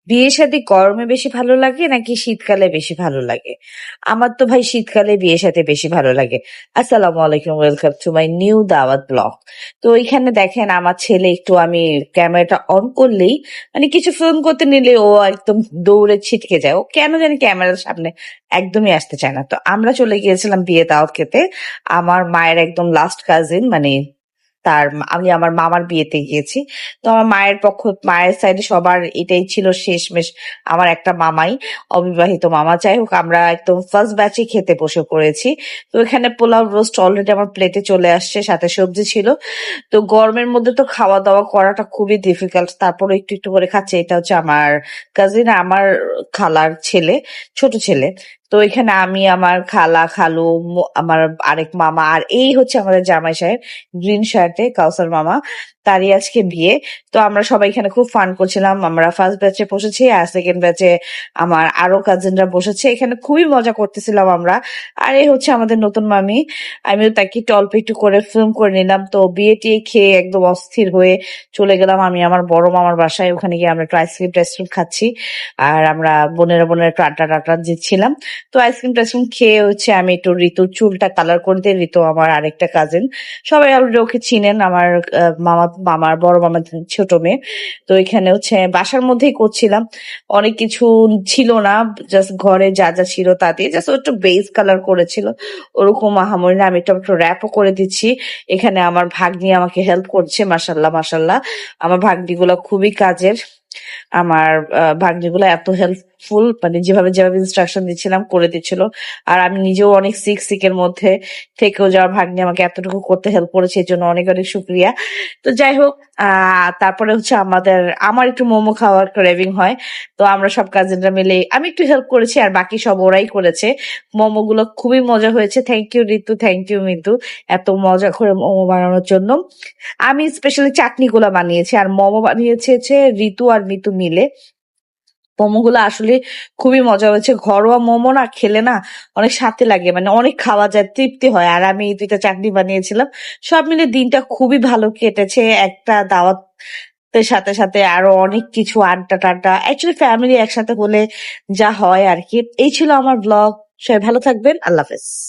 বিয়ে শাদী গরমে বেশি ভালো লাগে নাকি শীতকালে বেশি ভালো লাগে? আমার তো ভাই শীতকালে বিয়ে শাদী বেশি ভালো লাগে। আসসালামু আলাইকুম, ওয়েলকাম টু মাই নিউ দাওয়াত ব্লগ। তো এখানে দেখেন আমার ছেলে একটু আমি ক্যামেরাটা অন করলেই মানে কিছু ফিল্ম করতে নিলে ও একদম দৌড়ে ছিটকে যায়। ও কেন জানি ক্যামেরার সামনে একদমই আসতে চায় না। তো আমরা চলে গিয়েছিলাম বিয়ে দাওয়াত খেতে। আমার মায়ের একদম লাস্ট কাজিন মানে আমি আমার মামার বিয়েতে গিয়েছি। তো আমার মায়ের সাইডে সবার এটাই ছিল শেষমেশ আমার একটা মামাই, অবিবাহিত মামা। যাই হোক আমরা একদম ফার্স্ট ব্যাচে খেতে বসে পড়েছি। তো এখানে পোলাও রোস্ট অলরেডি আমার প্লেটে চলে আসছে, সাথে সবজি ছিল। তো গরমের মধ্যে তো খাওয়া দাওয়া করাটা খুবই ডিফিকাল্ট, তারপরে একটু একটু করে খাচ্ছে। এটা হচ্ছে আমার কাজিন, আমার খালার ছেলে, ছোট ছেলে। তো এখানে আমি, আমার খালা, খালু, আমার আরেক মামা, আর এই হচ্ছে আমাদের জামাই সাহেব গ্রিন শার্টে, কাউসার মামা। তারই আজকে বিয়ে। তো আমরা সবাই এখানে খুব ফান করছিলাম। আমরা ফার্স্ট ব্যাচে বসেছি আর সেকেন্ড ব্যাচে আমার আরো কাজিনরা বসেছে। এখানে খুবই মজা করতেছিলাম আমরা। আর এই হচ্ছে আমাদের নতুন মামি। আমিও তাকে একটু অল্প একটু করে ফিল্ম করে নিলাম। তো বিয়ে টিয়ে খেয়ে একদম অস্থির হয়ে চলে গেলাম আমি আমার বড় মামার বাসায়। ওখানে গিয়ে আমরা একটু আইসক্রিম টাইসক্রিম খাচ্ছি। আর আমরা বোনেরা একটু আড্ডা টাড্ডা দিচ্ছিলাম। তো আইসক্রিম টাইসক্রিম খেয়ে হচ্ছে আমি একটু ঋতুর চুলটা কালার করে দিই। ঋতু আমার আরেকটা কাজিন, সবাই অলরেডি ওকে চিনেন, আমার মামার বড় মামার ছোট মেয়ে। তো এখানে হচ্ছে বাসার মধ্যেই করছিলাম, অনেক কিছু ছিল না, জাস্ট ঘরে যা যা ছিল তা দিয়ে জাস্ট একটু বেস কালার করেছিল, ওরকম আহামরি না। আমি একটু র্যাপও করে দিচ্ছি। এখানে আমার ভাগ্নি আমাকে হেল্প করছে, মাশাল্লাহ মাশাল্লাহ। আমার ভাগ্নি গুলো খুবই কাজের। আমার ভাগ্নিগুলো এত হেল্পফুল, মানে যেভাবে যেভাবে ইনস্ট্রাকশন দিচ্ছিলাম করে দিচ্ছিল। আর আমি নিজেও অনেক সিকের মধ্যে থেকেও যাওয়ার ভাগ্নি আমাকে এতটুকু করতে হেল্প করেছে, এর জন্য অনেক অনেক শুক্রিয়া। তো যাই হোক, তারপরে হচ্ছে আমার একটু মোমো খাওয়ার ক্রেভিং হয়। তো আমরা সব কাজিনরা মিলে আমি একটু হেল্প করেছি আর বাকি সব ওরাই করেছে। মোমো গুলো খুবই মজা হয়েছে। Thank you Ritu, thank you Mitu, এত মজা করে মোমো বানানোর জন্য। আমি স্পেশালি চাটনিগুলো বানিয়েছি আর মোমো বানিয়েছে হচ্ছে ঋতু আর মিতু মিলে। মোমোগুলো আসলে খুবই মজা হয়েছে। ঘরোয়া মোমো না খেলে না অনেক স্বাদে লাগে, মানে অনেক খাওয়া যায়, তৃপ্তি হয়। আর আমি এই দুইটা চাটনি বানিয়েছিলাম। সব মিলে দিনটা খুবই ভালো কেটেছে। একটা দাওয়াতের সাথে সাথে আরো অনেক কিছু আড্ডা টাড্ডা, অ্যাকচুয়ালি ফ্যামিলি একসাথে হলে যা হয় আর কি। এই ছিল আমার ব্লগ। সবাই ভালো থাকবেন, আল্লাহ হাফেজ।